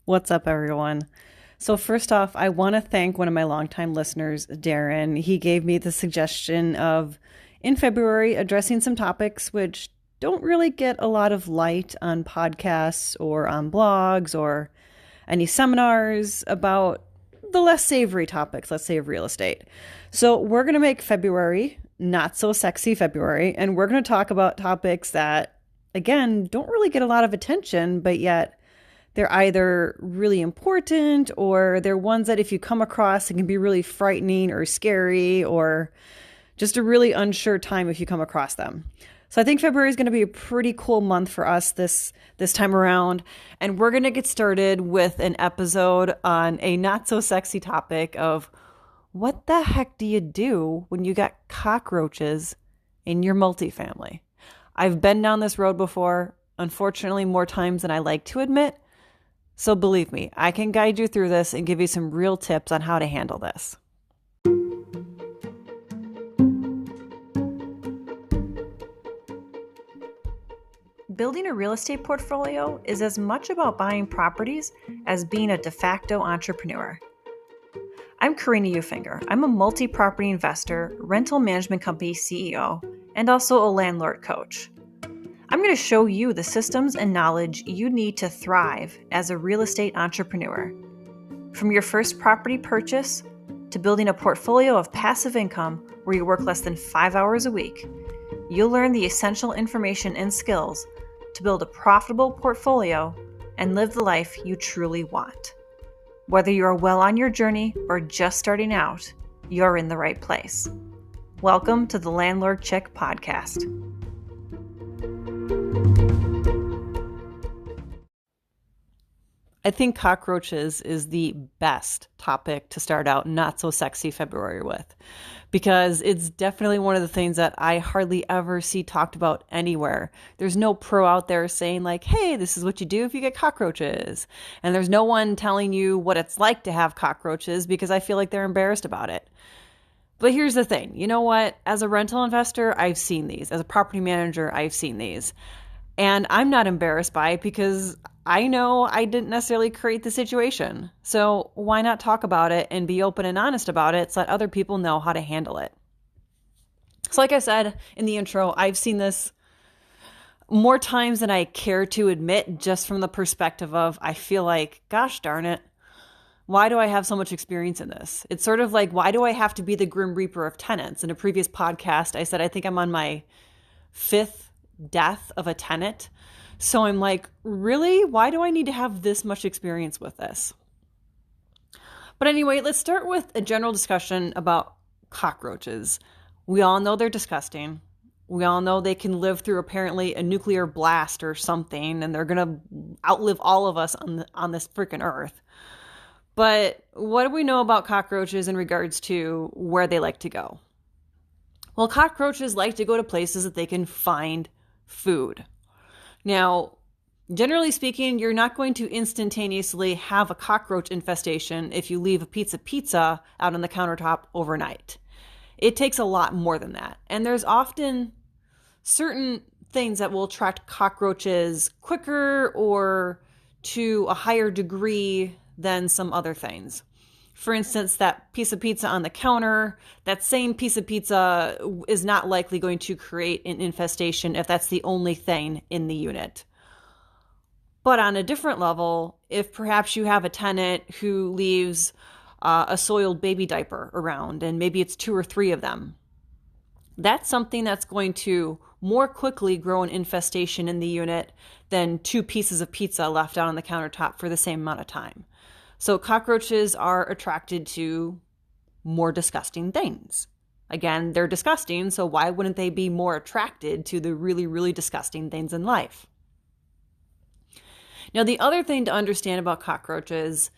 What's up, everyone? So, first off, I want to thank one of my longtime listeners, Darren. He gave me the suggestion of, in February, addressing some topics which don't really get a lot of light on podcasts or on blogs or any seminars about the less savory topics, let's say, of real estate. So, we're going to make February not so sexy February, and we're going to talk about topics that, again, don't really get a lot of attention, but yet they're either really important or they're ones that if you come across, it can be really frightening or scary or just a really unsure time if you come across them. So I think February is going to be a pretty cool month for us this time around. And we're going to get started with an episode on a not so sexy topic of what the heck do you do when you got cockroaches in your multifamily? I've been down this road before, unfortunately, more times than I like to admit. So believe me, I can guide you through this and give you some real tips on how to handle this. Building a real estate portfolio is as much about buying properties as being a de facto entrepreneur. I'm Karina Ufinger. I'm a multi-property investor, rental management company CEO, and also a landlord coach. I'm going to show you the systems and knowledge you need to thrive as a real estate entrepreneur. From your first property purchase to building a portfolio of passive income where you work less than 5 hours a week, you'll learn the essential information and skills to build a profitable portfolio and live the life you truly want. Whether you're well on your journey or just starting out, you're in the right place. Welcome to the Landlord Chick Podcast. I think cockroaches is the best topic to start out not so sexy February with, because it's definitely one of the things that I hardly ever see talked about anywhere. There's no pro out there saying like, hey, this is what you do if you get cockroaches. And there's no one telling you what it's like to have cockroaches because I feel like they're embarrassed about it. But here's the thing. You know what? As a rental investor, I've seen these. As a property manager, I've seen these. And I'm not embarrassed by it because I know I didn't necessarily create the situation. So why not talk about it and be open and honest about it so that other people know how to handle it? So like I said in the intro, I've seen this more times than I care to admit, just from the perspective of I feel like, gosh darn it, why do I have so much experience in this? It's sort of like, why do I have to be the Grim Reaper of tenants? In a previous podcast, I said I think I'm on my 5th death of a tenant. So I'm like, really? Why do I need to have this much experience with this? But anyway, let's start with a general discussion about cockroaches. We all know they're disgusting. We all know they can live through apparently a nuclear blast or something, and they're going to outlive all of us on this freaking earth. But what do we know about cockroaches in regards to where they like to go? Well, cockroaches like to go to places that they can find food. Now, generally speaking, you're not going to instantaneously have a cockroach infestation if you leave a pizza out on the countertop overnight. It takes a lot more than that. And there's often certain things that will attract cockroaches quicker or to a higher degree than some other things. For instance, that piece of pizza on the counter, that same piece of pizza is not likely going to create an infestation if that's the only thing in the unit. But on a different level, if perhaps you have a tenant who leaves a soiled baby diaper around, and maybe it's 2 or 3 of them, that's something that's going to more quickly grow an infestation in the unit than 2 pieces of pizza left out on the countertop for the same amount of time. So cockroaches are attracted to more disgusting things. Again, they're disgusting, so why wouldn't they be more attracted to the really, really disgusting things in life? Now, the other thing to understand about cockroaches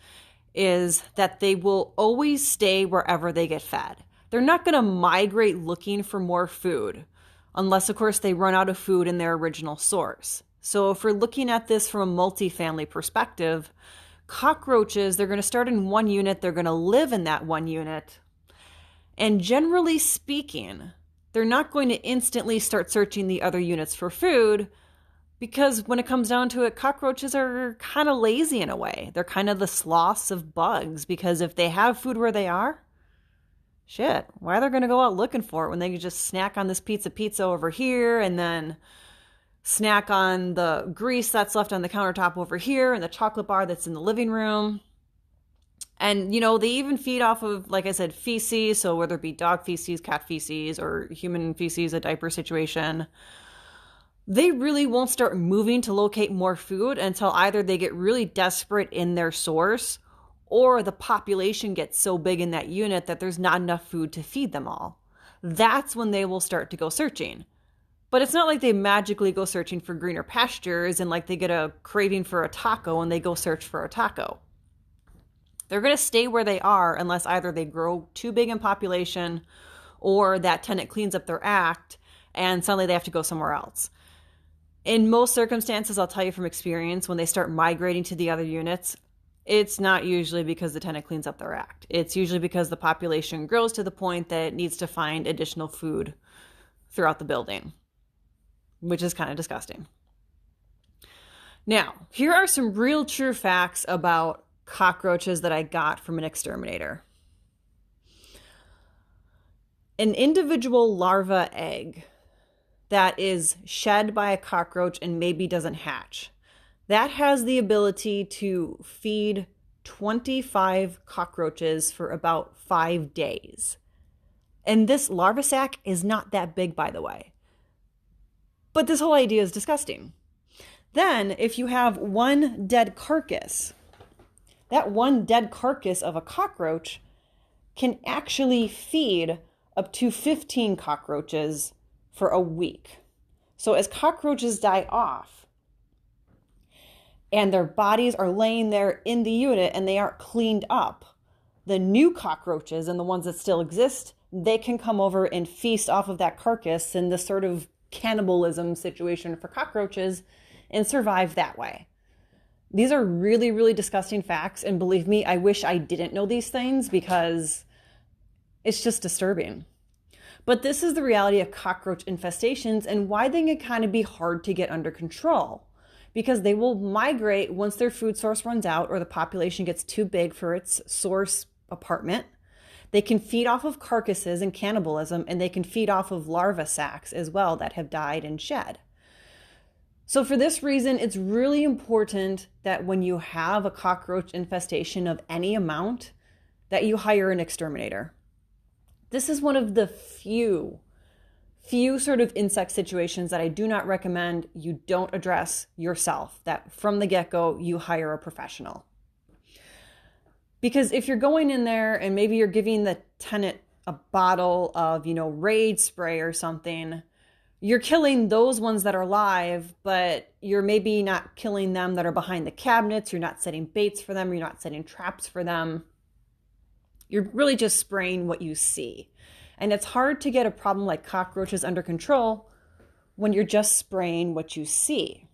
is that they will always stay wherever they get fed. They're not going to migrate looking for more food, unless, of course, they run out of food in their original source. So if we're looking at this from a multifamily perspective, cockroaches, they're going to start in one unit, they're going to live in that one unit. And generally speaking, they're not going to instantly start searching the other units for food, Because when it comes down to it, cockroaches are kind of lazy in a way. They're kind of the sloths of bugs, because if they have food where they are, shit, why are they going to go out looking for it when they can just snack on this pizza over here and then snack on the grease that's left on the countertop over here and the chocolate bar that's in the living room? And, they even feed off of, like I said, feces. So whether it be dog feces, cat feces, or human feces, a diaper situation, they really won't start moving to locate more food until either they get really desperate in their source, or the population gets so big in that unit that there's not enough food to feed them all. That's when they will start to go searching. But it's not like they magically go searching for greener pastures and like they get a craving for a taco and they go search for a taco. They're going to stay where they are unless either they grow too big in population or that tenant cleans up their act and suddenly they have to go somewhere else. In most circumstances, I'll tell you from experience, when they start migrating to the other units, it's not usually because the tenant cleans up their act. It's usually because the population grows to the point that it needs to find additional food throughout the building, which is kind of disgusting. Now, here are some real true facts about cockroaches that I got from an exterminator. An individual larva egg that is shed by a cockroach and maybe doesn't hatch, that has the ability to feed 25 cockroaches for about 5 days. And this larva sac is not that big, by the way. But this whole idea is disgusting. Then, if you have one dead carcass, that one dead carcass of a cockroach can actually feed up to 15 cockroaches for a week. So as cockroaches die off and their bodies are laying there in the unit and they aren't cleaned up, the new cockroaches and the ones that still exist, they can come over and feast off of that carcass in this sort of cannibalism situation for cockroaches and survive that way. These are really, really disgusting facts. And believe me, I wish I didn't know these things because it's just disturbing. But this is the reality of cockroach infestations and why they can kind of be hard to get under control, because they will migrate once their food source runs out or the population gets too big for its source apartment. They can feed off of carcasses and cannibalism, and they can feed off of larva sacs as well that have died and shed. So for this reason, it's really important that when you have a cockroach infestation of any amount, that you hire an exterminator. This is one of the few sort of insect situations that I do not recommend you don't address yourself, that from the get-go, you hire a professional. Because if you're going in there and maybe you're giving the tenant a bottle of, Raid spray or something, you're killing those ones that are alive, but you're maybe not killing them that are behind the cabinets. You're not setting baits for them. You're not setting traps for them. You're really just spraying what you see. And it's hard to get a problem like cockroaches under control when you're just spraying what you see.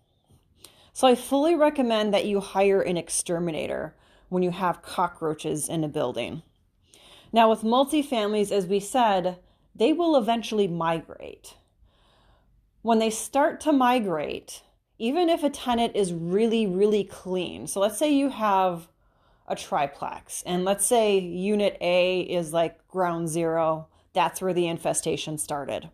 So I fully recommend that you hire an exterminator when you have cockroaches in a building. Now with multifamilies, as we said, they will eventually migrate. When they start to migrate, even if a tenant is really, really clean, so let's say you have a triplex, and let's say unit A is like ground zero, that's where the infestation started.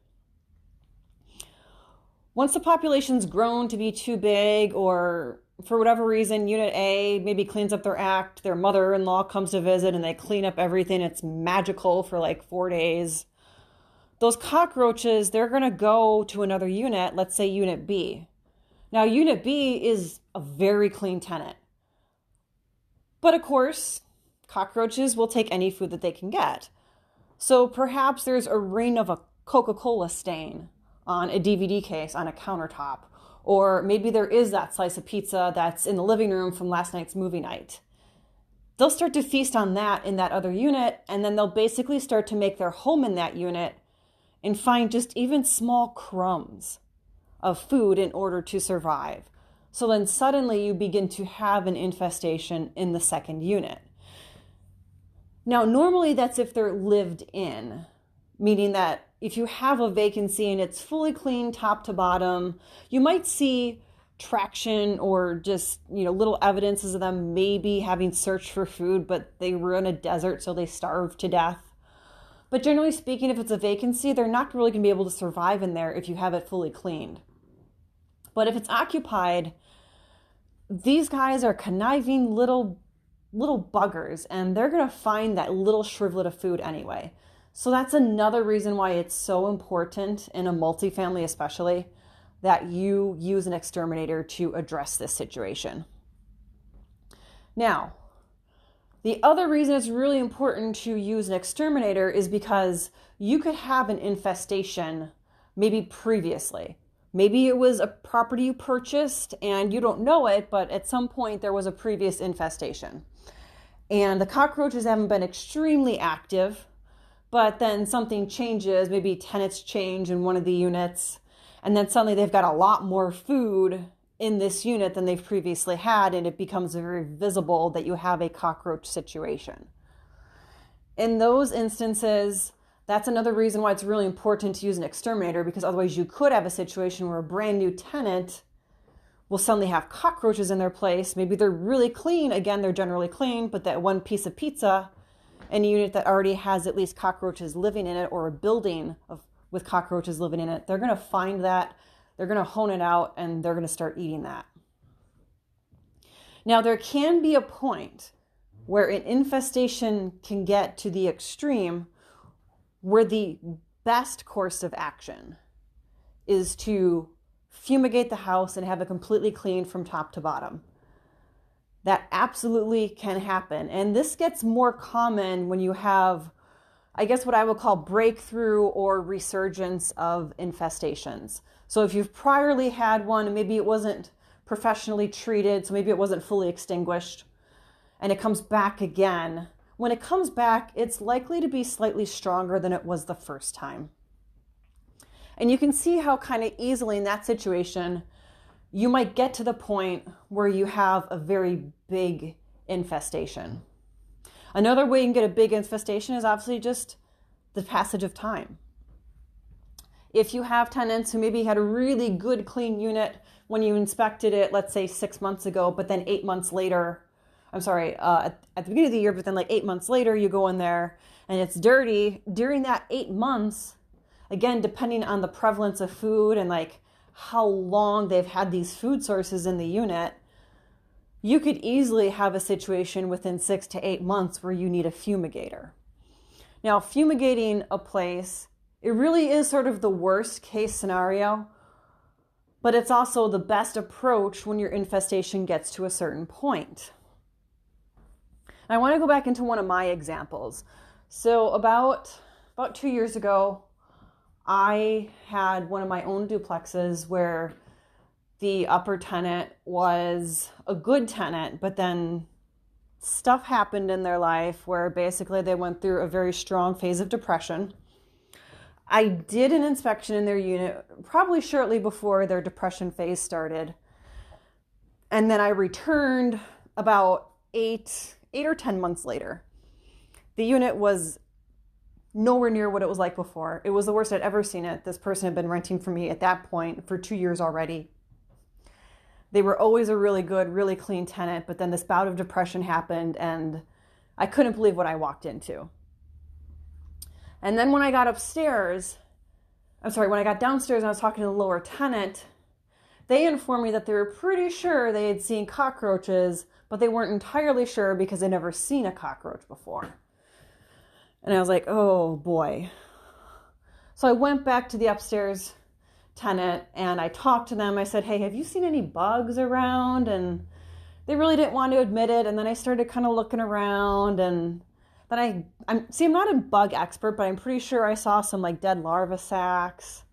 Once the population's grown to be too big, or for whatever reason, unit A maybe cleans up their act, their mother-in-law comes to visit and they clean up everything, it's magical for like 4 days. Those cockroaches, they're going to go to another unit, let's say unit B. Now, unit B is a very clean tenant. But of course, cockroaches will take any food that they can get. So perhaps there's a ring of a Coca-Cola stain on a DVD case on a countertop. Or maybe there is that slice of pizza that's in the living room from last night's movie night. They'll start to feast on that in that other unit, and then they'll basically start to make their home in that unit and find just even small crumbs of food in order to survive. So then suddenly you begin to have an infestation in the second unit. Now, normally that's if they're lived in, meaning that if you have a vacancy and it's fully clean top to bottom, you might see traction or just, little evidences of them maybe having searched for food, but they were in a desert, so they starved to death. But generally speaking, if it's a vacancy, they're not really going to be able to survive in there if you have it fully cleaned. But if it's occupied, these guys are conniving little buggers, and they're going to find that little shrivelet of food anyway. So that's another reason why it's so important, in a multifamily especially, that you use an exterminator to address this situation. Now, the other reason it's really important to use an exterminator is because you could have an infestation maybe previously. Maybe it was a property you purchased and you don't know it, but at some point there was a previous infestation. And the cockroaches haven't been extremely active, but then something changes, maybe tenants change in one of the units, and then suddenly they've got a lot more food in this unit than they've previously had, and it becomes very visible that you have a cockroach situation. In those instances, that's another reason why it's really important to use an exterminator, because otherwise you could have a situation where a brand new tenant will suddenly have cockroaches in their place. Maybe they're really clean. Again, they're generally clean, but that one piece of pizza in a unit that already has at least cockroaches living in it, or a building with cockroaches living in it, they're going to find that. They're going to hone it out, and they're going to start eating that. Now, there can be a point where an infestation can get to the extreme where the best course of action is to fumigate the house and have it completely clean from top to bottom. That absolutely can happen. And this gets more common when you have, I guess, what I would call breakthrough or resurgence of infestations. So if you've priorly had one, and maybe it wasn't professionally treated, so maybe it wasn't fully extinguished, and it comes back again, when it comes back, it's likely to be slightly stronger than it was the first time. And you can see how kind of easily in that situation, you might get to the point where you have a very big infestation. Another way you can get a big infestation is obviously just the passage of time. If you have tenants who maybe had a really good clean unit when you inspected it, let's say 6 months ago, but then 8 months later, at the beginning of the year, but then like 8 months later, you go in there and it's dirty. During that 8 months, again, depending on the prevalence of food and like how long they've had these food sources in the unit, you could easily have a situation within 6 to 8 months where you need a fumigator. Now, fumigating a place, it really is sort of the worst case scenario, but it's also the best approach when your infestation gets to a certain point. I want to go back into one of my examples. So about 2 years ago, I had one of my own duplexes where the upper tenant was a good tenant, but then stuff happened in their life where basically they went through a very strong phase of depression. I did an inspection in their unit probably shortly before their depression phase started. And then I returned about 8 or 10 months later. The unit was nowhere near what it was like before. It was the worst I'd ever seen it. This person had been renting from me at that point for 2 years already. They were always a really good, really clean tenant, but then this bout of depression happened and I couldn't believe what I walked into. And then when I got downstairs and I was talking to the lower tenant, they informed me that they were pretty sure they had seen cockroaches, but they weren't entirely sure because they'd never seen a cockroach before. And I was like, oh boy. So I went back to the upstairs tenant and I talked to them. I said, hey, have you seen any bugs around? And they really didn't want to admit it. And then I started kind of looking around, and then I'm not a bug expert, but I'm pretty sure I saw some like dead larva sacs.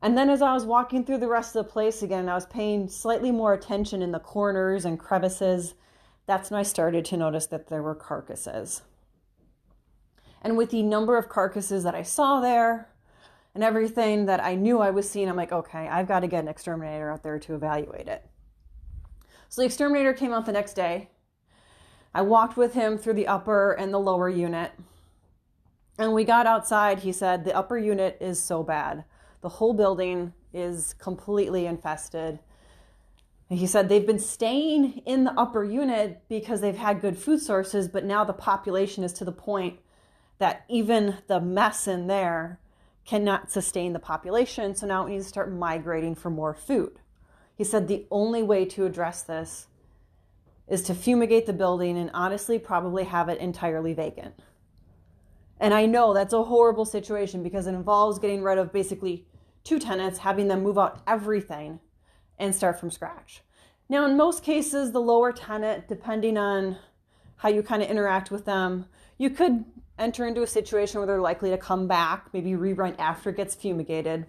And then as I was walking through the rest of the place again, I was paying slightly more attention in the corners and crevices. That's when I started to notice that there were carcasses. And with the number of carcasses that I saw there and everything that I knew I was seeing, I'm like, okay, I've got to get an exterminator out there to evaluate it. So the exterminator came out the next day. I walked with him through the upper and the lower unit. And we got outside. He said, the upper unit is so bad. The whole building is completely infested. And he said they've been staying in the upper unit because they've had good food sources, but now the population is to the point that even the mess in there cannot sustain the population. So now we need to start migrating for more food. He said the only way to address this is to fumigate the building and honestly probably have it entirely vacant. And I know that's a horrible situation because it involves getting rid of basically 2 tenants, having them move out everything and start from scratch. Now, in most cases, the lower tenant, depending on how you kind of interact with them, you could enter into a situation where they're likely to come back, maybe re-rent after it gets fumigated.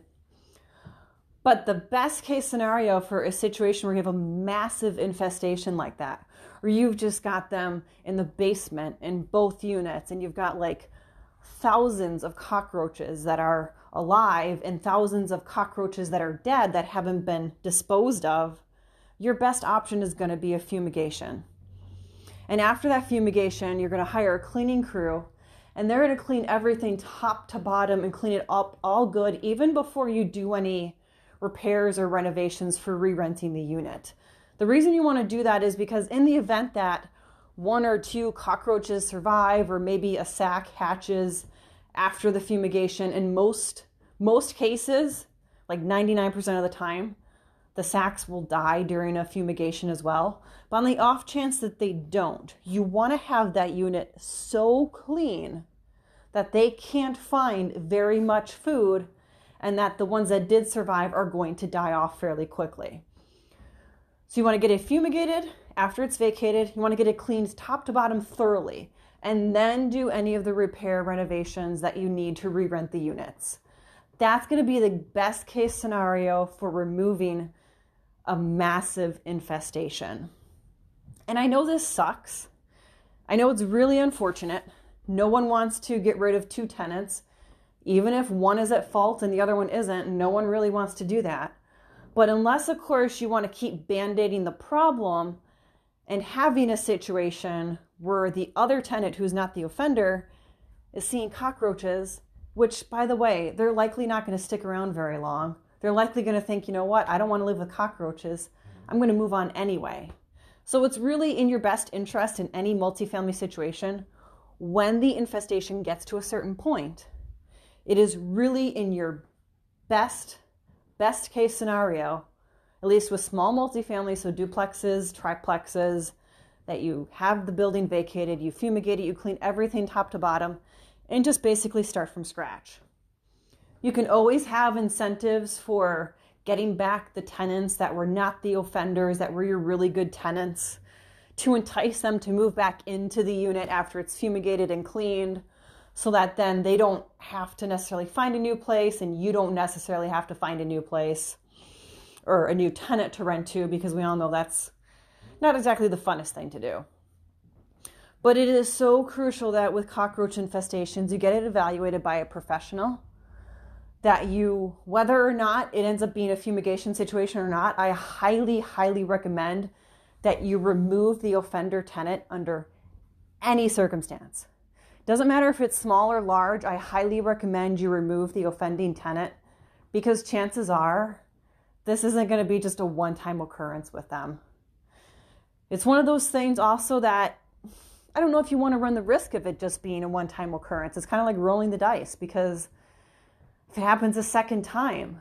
But the best case scenario for a situation where you have a massive infestation like that, where you've just got them in the basement in both units and you've got like thousands of cockroaches that are alive and thousands of cockroaches that are dead that haven't been disposed of, your best option is going to be a fumigation. And after that fumigation, you're going to hire a cleaning crew and they're going to clean everything top to bottom and clean it up all good, even before you do any repairs or renovations for re-renting the unit. The reason you want to do that is because in the event that 1 or 2 cockroaches survive, or maybe a sac hatches after the fumigation, in most cases, like 99% of the time, the sacs will die during a fumigation as well. But on the off chance that they don't, you want to have that unit so clean that they can't find very much food and that the ones that did survive are going to die off fairly quickly. So you want to get it fumigated after it's vacated. You want to get it cleaned top to bottom thoroughly, and then do any of the repair renovations that you need to re-rent the units. That's going to be the best case scenario for removing a massive infestation. And I know this sucks. I know it's really unfortunate. No one wants to get rid of 2 tenants. Even if one is at fault and the other one isn't, no one really wants to do that. But unless, of course, you want to keep band-aiding the problem and having a situation where the other tenant, who's not the offender, is seeing cockroaches, which, by the way, they're likely not going to stick around very long. They're likely going to think, you know what, I don't want to live with cockroaches. I'm going to move on anyway. So it's really in your best interest in any multifamily situation, when the infestation gets to a certain point, it is really in your best case scenario, at least with small multifamily, so duplexes, triplexes, that you have the building vacated, you fumigate it, you clean everything top to bottom, and just basically start from scratch. You can always have incentives for getting back the tenants that were not the offenders, that were your really good tenants, to entice them to move back into the unit after it's fumigated and cleaned, so that then they don't have to necessarily find a new place and you don't necessarily have to find a new place or a new tenant to rent to, because we all know that's not exactly the funnest thing to do. But it is so crucial that with cockroach infestations, you get it evaluated by a professional, that you, whether or not it ends up being a fumigation situation or not, I highly, highly recommend that you remove the offender tenant under any circumstance. Doesn't matter if it's small or large, I highly recommend you remove the offending tenant, because chances are this isn't going to be just a one-time occurrence with them. It's one of those things also that I don't know if you want to run the risk of it just being a one-time occurrence. It's kind of like rolling the dice, because if it happens a second time,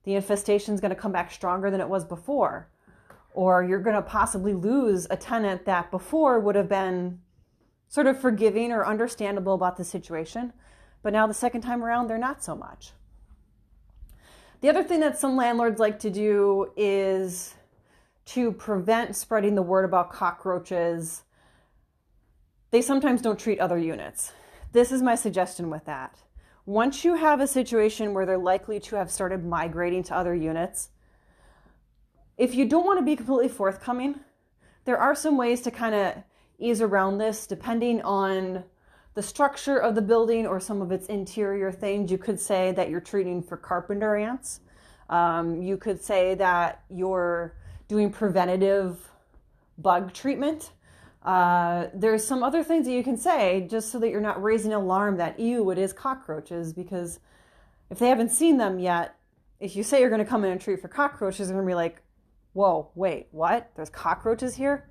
the infestation is going to come back stronger than it was before. Or you're going to possibly lose a tenant that before would have been sort of forgiving or understandable about the situation, but now the second time around, they're not so much. The other thing that some landlords like to do is to prevent spreading the word about cockroaches. They sometimes don't treat other units. This is my suggestion with that. Once you have a situation where they're likely to have started migrating to other units, if you don't want to be completely forthcoming, there are some ways to kind of ease around this depending on the structure of the building or some of its interior things. You could say that you're treating for carpenter ants. You could say that you're doing preventative bug treatment. There's some other things that you can say just so that you're not raising an alarm that, ew, it is cockroaches, because if they haven't seen them yet, if you say you're going to come in and treat for cockroaches, they're going to be like, whoa, wait, what? There's cockroaches here?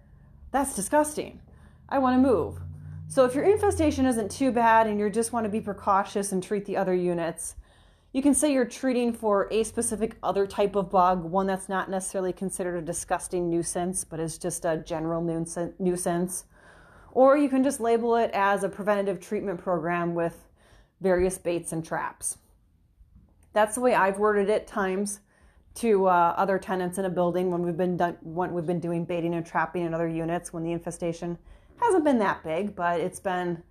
That's disgusting. I want to move. So if your infestation isn't too bad and you just want to be precautious and treat the other units, you can say you're treating for a specific other type of bug, one that's not necessarily considered a disgusting nuisance, but is just a general nuisance. Or you can just label it as a preventative treatment program with various baits and traps. That's the way I've worded it times to other tenants in a building when we've been doing baiting and trapping in other units when the infestation hasn't been that big, but it's been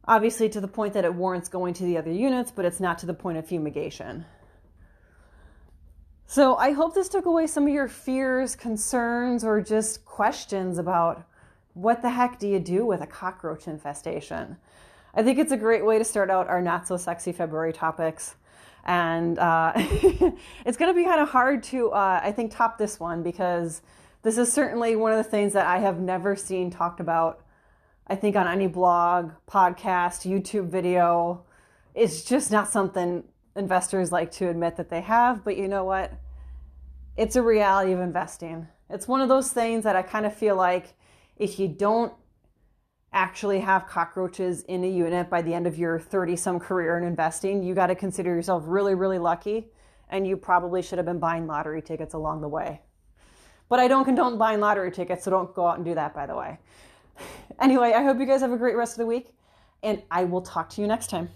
obviously to the point that it warrants going to the other units, but it's not to the point of fumigation. So I hope this took away some of your fears, concerns, or just questions about what the heck do you do with a cockroach infestation. I think it's a great way to start out our not so sexy February topics. And it's going to be kind of hard to, I think, top this one, because this is certainly one of the things that I have never seen talked about, I think, on any blog, podcast, YouTube video. It's just not something investors like to admit that they have. But you know what? It's a reality of investing. It's one of those things that I kind of feel like if you don't actually have cockroaches in a unit by the end of your 30-some career in investing, you got to consider yourself really, really lucky, and you probably should have been buying lottery tickets along the way. But I don't condone buying lottery tickets, so don't go out and do that, by the way. Anyway, I hope you guys have a great rest of the week, and I will talk to you next time.